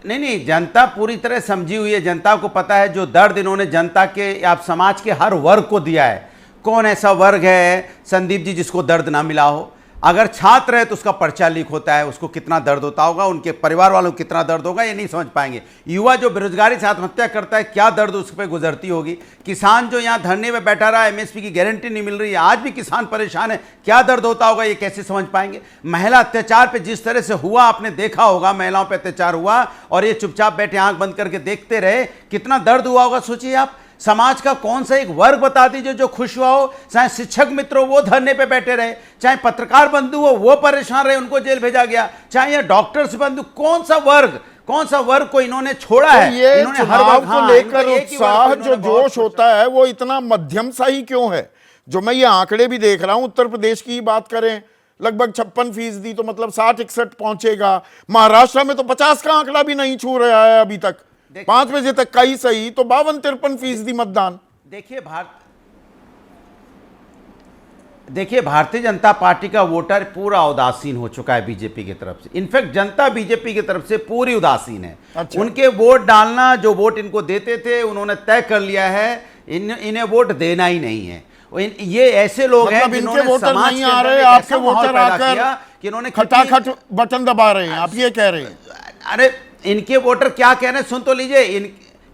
S8: नहीं, जनता पूरी तरह समझी हुई है। जनता को पता है जो दर्द इन्होंने जनता के, आप समाज के हर वर्ग को दिया है। कौन ऐसा वर्ग है संदीप जी जिसको दर्द ना मिला हो? अगर छात्र है तो उसका पर्चा लीक होता है, उसको कितना दर्द होता होगा, उनके परिवार वालों को कितना दर्द होगा, ये नहीं समझ पाएंगे। युवा जो बेरोजगारी से आत्महत्या करता है, क्या दर्द उस पर गुजरती होगी। किसान जो यहाँ धरने में बैठा रहा है, MSP की गारंटी नहीं मिल रही है, आज भी किसान परेशान है, क्या दर्द होता होगा, ये कैसे समझ पाएंगे। महिला अत्याचार पे जिस तरह से हुआ, आपने देखा होगा, महिलाओं पर अत्याचार हुआ और ये चुपचाप बैठे आंख बंद करके देखते रहे, कितना दर्द हुआ होगा, सोचिए आप। समाज का कौन सा एक वर्ग बता दीजिए जो खुश हुआ हो। चाहे शिक्षक मित्र हो, वो धरने पे बैठे रहे, चाहे पत्रकार बंधु हो, वो परेशान रहे, उनको जेल भेजा गया, चाहे डॉक्टर्स बंधु, कौन सा वर्ग कौन सा वर्ग को इन्होंने छोड़ा
S1: तो
S8: है?
S1: ये
S8: इन्होंने हर
S1: चुनाव
S8: वर्ग,
S1: को
S8: हाँ,
S1: लेकर
S8: इनको एक ही वर्ग
S1: उत्साह
S8: को
S1: जो
S8: इन्होंने बहुत
S1: जोश होता है वो इतना मध्यम सा ही क्यों है? जो मैं ये आंकड़े भी देख रहा हूं, उत्तर प्रदेश की बात करें लगभग 56%, तो मतलब 60-61 पहुंचेगा। महाराष्ट्र में तो 50 का आंकड़ा भी नहीं छू रहा है अभी तक, 5 बजे तक का ही सही, तो 52-53% मतदान।
S8: देखिए भारतीय जनता पार्टी का वोटर पूरा उदासीन हो चुका है बीजेपी की तरफ से। इनफैक्ट जनता बीजेपी की तरफ से पूरी उदासीन है।
S1: अच्छा।
S8: उनके वोट डालना, जो वोट इनको देते थे उन्होंने तय कर लिया है इन्हें वोट देना ही नहीं है। ये ऐसे लोग हैं
S1: मतलब
S8: जिन्होंने
S1: इनके वोटर
S8: समाज
S1: नहीं
S8: के
S1: आ
S8: अंदर
S1: रहे,
S8: एक
S1: आपके
S8: ऐसा माहौल
S1: वोटर
S8: पैदा किया
S1: आकर
S8: कि इन्होंने
S1: खटाखट बटन दबा रहे हैं, आप ये कह रहे हैं?
S8: अरे इनके वोटर क्या कह रहे हैं सुन तो लीजिए।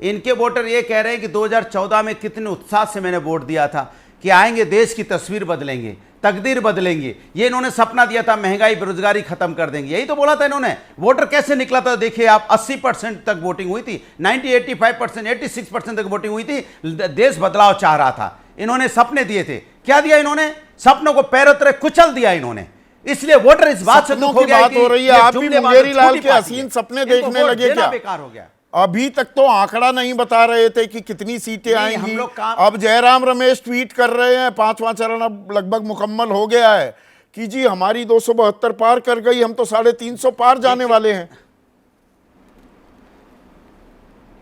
S8: इनके वोटर ये कह रहे हैं कि 2014 में कितने उत्साह से मैंने वोट दिया था कि आएंगे, देश की तस्वीर बदलेंगे, तकदीर बदलेंगे। ये इन्होंने सपना दिया था, महंगाई बेरोजगारी खत्म कर देंगे, यही तो बोला था इन्होंने। वोटर कैसे निकला था देखिए आप, 80% तक वोटिंग हुई थी, 85%, 86% तक वोटिंग हुई थी। देश बदलाव चाह रहा था, इन्होंने सपने दिए थे। क्या दिया इन्होंने? सपनों को पैरों तले कुचल दिया इन्होंने। इसलिए वोटर इस बात से दुख हो गया
S1: बात हो रही है, आप भी मुंगेरीलाल के हसीन सपने देखने लगे क्या?
S8: बेकार हो गया।
S1: अभी तक तो आंकड़ा नहीं बता रहे थे कि कितनी सीटें आएंगी। अब जयराम रमेश ट्वीट कर रहे हैं 5वां चरण अब लगभग मुकम्मल हो गया है कि जी हमारी 272 पार कर गई, हम तो 350 पार जाने वाले हैं।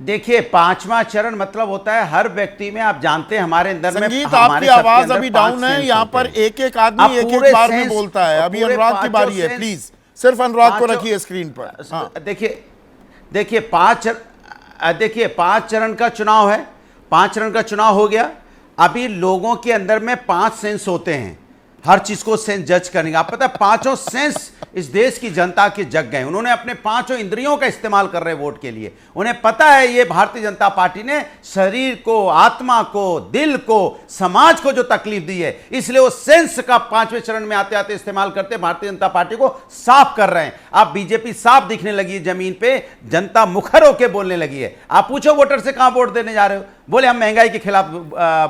S8: देखिए 5वां चरण मतलब होता है हर व्यक्ति में, आप जानते हैं हमारे अंदर में,
S1: संगीत आपकी आवाज अभी डाउन है, यहाँ पर एक एक आदमी एक एक बार में बोलता है। अभी अनुराग की बारी है, प्लीज सिर्फ अनुराग को रखिए स्क्रीन पर। हाँ।
S8: देखिए 5 चरण का चुनाव है, 5 चरण का चुनाव हो गया। अभी लोगों के अंदर में 5 सेंस होते हैं, हर चीज को सेंस जज करने का। आप पता है 5 सेंस इस देश की जनता के जग गए। उन्होंने अपने 5 इंद्रियों का इस्तेमाल कर रहे हैं वोट के लिए। उन्हें पता है ये भारतीय जनता पार्टी ने शरीर को, आत्मा को, दिल को, समाज को जो तकलीफ दी है, इसलिए वो सेंस का 5वें चरण में आते आते इस्तेमाल करते भारतीय जनता पार्टी को साफ कर रहे हैं। अब बीजेपी साफ दिखने लगी है जमीन पे, जनता मुखर होकर बोलने लगी है। आप पूछो वोटर से कहां वोट देने जा रहे हो, बोले हम महंगाई के खिलाफ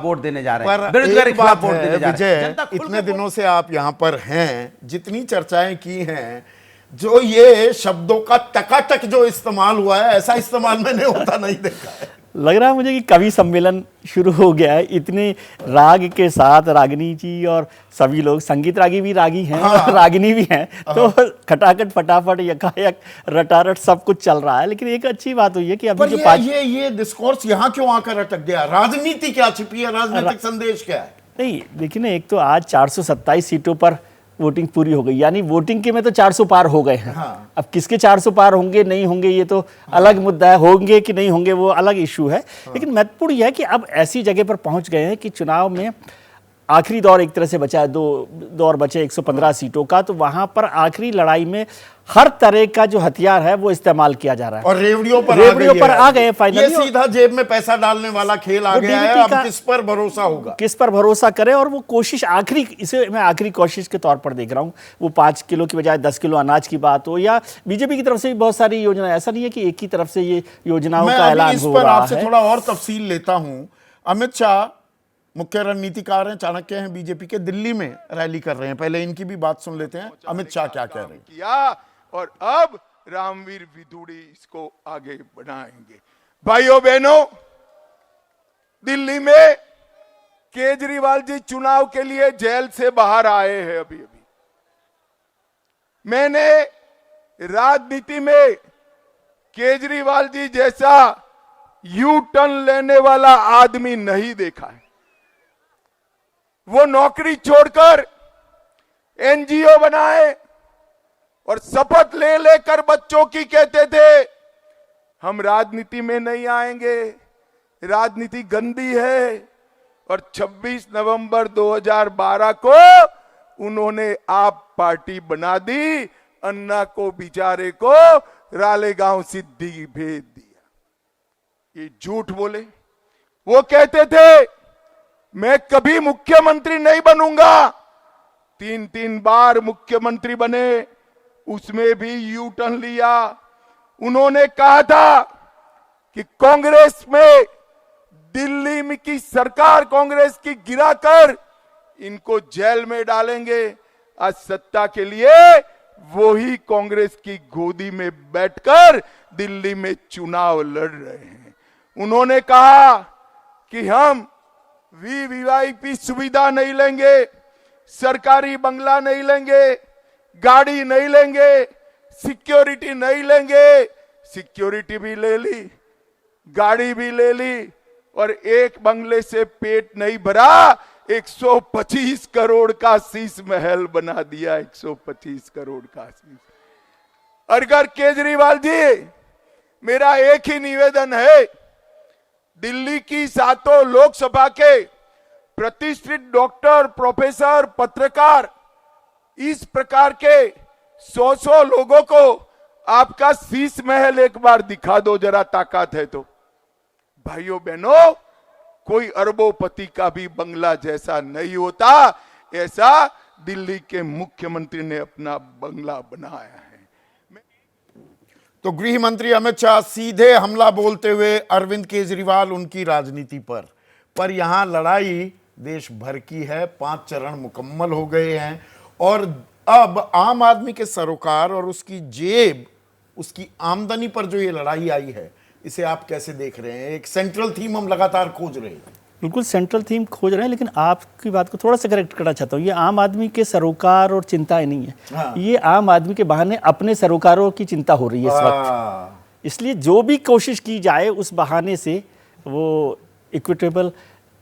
S8: वोट देने जा रहे हैं, बेरोजगारी के खिलाफ वोट देने जा रहे हैं।
S1: इतने दिनों से आप यहां पर हैं, जितनी चर्चाएं की हैं, जो ये शब्दों का टकाटक जो इस्तेमाल हुआ है, ऐसा इस्तेमाल मैंने होता नहीं देखा है।
S9: लग रहा है मुझे कि कवि सम्मेलन शुरू हो गया है, इतने राग के साथ। रागिनी जी और सभी लोग, संगीत रागी भी रागी हैं, हाँ, रागिनी भी हैं, तो खटाखट फटाफट यकायक रटारट सब कुछ चल रहा है। लेकिन एक अच्छी बात हुई है कि अभी जो
S1: ये डिस्कोर्स यहाँ क्यों आकर अटक गया? राजनीति क्या छिपी है, राजनीतिक संदेश क्या है?
S9: नहीं देखिए ना, एक तो आज 427 सीटों पर वोटिंग पूरी हो गई, यानी वोटिंग के में तो 400 पार हो गए हैं। हाँ। अब किसके 400 पार होंगे नहीं होंगे ये तो अलग मुद्दा है, होंगे कि नहीं होंगे वो अलग इशू है। लेकिन महत्वपूर्ण यह है कि अब ऐसी जगह पर पहुंच गए हैं कि चुनाव में आखिरी दौर एक तरह से बचा है, 2 दौर बचे 115 सीटों का, तो वहां पर आखिरी लड़ाई में हर तरह का जो हथियार है वो इस्तेमाल किया जा रहा है।
S1: और रेवड़ियों पर आ गए फाइनली। ये सीधा जेब में पैसा डालने वाला खेल आ गया है। अब किस पर भरोसा होगा,
S9: किस पर भरोसा करें? और वो कोशिश आखिरी, इसे मैं आखिरी कोशिश के तौर पर देख रहा हूँ। वो 5 किलो की बजाय 10 किलो अनाज की बात हो, या बीजेपी की तरफ से भी बहुत सारी योजना, ऐसा नहीं है कि एक ही तरफ से ये योजनाओं का ऐलान हो रहा है।
S1: आपसे थोड़ा और तफसील लेता हूँ। अमित शाह मुख्य रणनीतिकार हैं, चाणक्य हैं बीजेपी के, दिल्ली में रैली कर रहे हैं। पहले इनकी भी बात सुन लेते हैं, अमित शाह क्या कह रहे हैं।
S10: और अब रामवीर विदुड़ी इसको आगे बढ़ाएंगे। भाइयों बहनों, दिल्ली में केजरीवाल जी चुनाव के लिए जेल से बाहर आए हैं अभी अभी। मैंने राजनीति में केजरीवाल जी जैसा यू टर्न लेने वाला आदमी नहीं देखा है। वो नौकरी छोड़कर एनजीओ बनाए और शपथ ले लेकर बच्चों की कहते थे हम राजनीति में नहीं आएंगे, राजनीति गंदी है। और 26 नवंबर 2012 को उन्होंने आप पार्टी बना दी, अन्ना को बेचारे को रालेगांव सिद्धि भेज दिया। ये झूठ बोले। वो कहते थे मैं कभी मुख्यमंत्री नहीं बनूंगा, 3 बार मुख्यमंत्री बने, उसमें भी यू टर्न लिया। उन्होंने कहा था कि कांग्रेस में, दिल्ली में की सरकार कांग्रेस की गिराकर इनको जेल में डालेंगे। आज सत्ता के लिए वो ही कांग्रेस की गोदी में बैठकर दिल्ली में चुनाव लड़ रहे हैं। उन्होंने कहा कि हम वीवीआईपी सुविधा नहीं लेंगे, सरकारी बंगला नहीं लेंगे, गाड़ी नहीं लेंगे, सिक्योरिटी नहीं लेंगे। सिक्योरिटी भी ले ली, गाड़ी भी ले ली, और एक बंगले से पेट नहीं भरा, 125 करोड़ का शीश महल बना दिया। 125 करोड़ का शीश। अगर केजरीवाल जी, मेरा एक ही निवेदन है, दिल्ली की 7 लोकसभा के प्रतिष्ठित डॉक्टर, प्रोफेसर, पत्रकार, इस प्रकार के 100 लोगों को आपका शीश महल एक बार दिखा दो, जरा ताकत है तो। भाइयों बहनों, कोई अरबोपति का भी बंगला जैसा नहीं होता, ऐसा दिल्ली के मुख्यमंत्री ने अपना बंगला बनाया है।
S1: तो गृह मंत्री अमित शाह सीधे हमला बोलते हुए अरविंद केजरीवाल उनकी राजनीति पर यहां लड़ाई देश भर की है। 5 चरण मुकम्मल हो गए हैं और अब आम आदमी के सरोकार और उसकी जेब, उसकी आमदनी पर जो ये लड़ाई आई है, इसे आप कैसे देख रहे हैं? एक सेंट्रल थीम हम लगातार खोज रहे हैं।
S9: बिल्कुल सेंट्रल थीम खोज रहे हैं, लेकिन आपकी बात को थोड़ा सा करेक्ट करना चाहता हूँ। ये आम आदमी के सरोकार और चिंताएं नहीं है।
S1: हाँ।
S9: ये आम आदमी के बहाने अपने सरोकारों की चिंता हो रही है इस वक्त। इसलिए जो भी कोशिश की जाए उस बहाने से, वो इक्विटेबल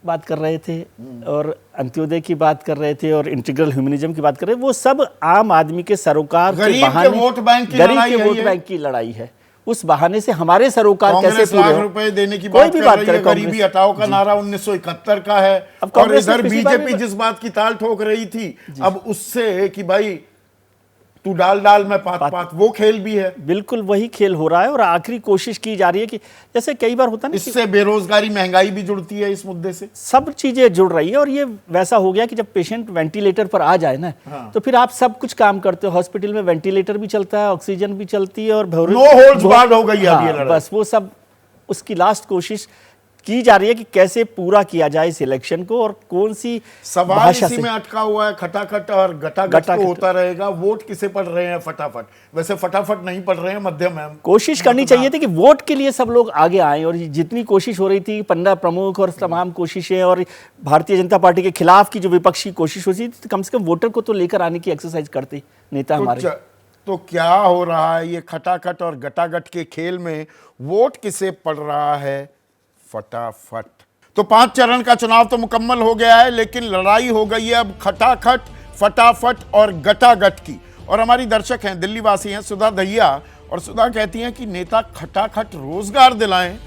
S9: बात कर रहे थे और अंत्योदय की बात कर रहे थे और इंटीग्रल ह्यूमनिज्म की बात कर रहे थे, वो सब आम आदमी के सरोकार के बहाने,
S1: गरीब के वोट बैंक की लड़ाई
S9: है। उस बहाने से हमारे सरोकार कैसे पूरे
S1: लाख रुपए देने की बात कर रही है। गरीबी हटाओ का नारा 1971 का है। और इधर बीजेपी जिस बात की ताल ठोक रही थी, अब उससे कि भाई तू डाल मैं पात, वो खेल भी है।
S9: बिल्कुल वही खेल हो रहा है और आखिरी कोशिश की जा रही है कि जैसे कई बार होता है ना,
S1: इससे बेरोजगारी, महंगाई भी जुड़ती है इस मुद्दे से,
S9: सब चीजें जुड़ रही है। और ये वैसा हो गया कि जब पेशेंट वेंटिलेटर पर आ जाए ना, तो फिर आप सब कुछ काम करते हो। हॉस्पिटल में वेंटिलेटर भी चलता है, ऑक्सीजन भी चलती है और
S1: नो होल्ड्स बार्ड हो गई है अब ये।
S9: बस वो सब उसकी लास्ट कोशिश की जा रही है कि कैसे पूरा किया जाए इस इलेक्शन को और कौन सी
S1: सवाल इसी में अटका हुआ है। खटाखट और गटागट तो होता रहेगा। वोट किसे पड़ रहे हैं? फटाफट। वैसे फटाफट नहीं पड़ रहे हैं, मध्यम है।
S9: कोशिश करनी चाहिए थी कि वोट के लिए सब लोग आगे आए, और जितनी कोशिश हो रही थी 15 प्रमुख और तमाम कोशिशें और भारतीय जनता पार्टी के खिलाफ की जो विपक्षी कोशिश होती थी, कम से कम वोटर को तो लेकर आने की एक्सरसाइज करते नेता हमारे।
S1: तो क्या हो रहा है? ये खटाखट और गटागट के खेल में वोट किसे पड़ रहा है? फटाफट। तो 5 चरण का चुनाव तो मुकम्मल हो गया है, लेकिन लड़ाई हो गई है अब खटाखट, फटाफट और गटागट की। और हमारी दर्शक हैं, दिल्ली वासी हैं, सुधा दहिया, और सुधा कहती हैं कि नेता खटाखट रोजगार दिलाएं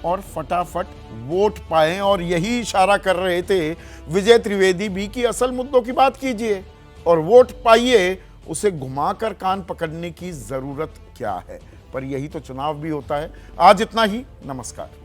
S1: और फटाफट वोट पाएं। और यही इशारा कर रहे थे विजय त्रिवेदी भी कि असल मुद्दों की बात कीजिए और वोट पाइए, उसे घुमाकर कान पकड़ने की जरूरत क्या है। पर यही तो चुनाव भी होता है। आज इतना ही, नमस्कार।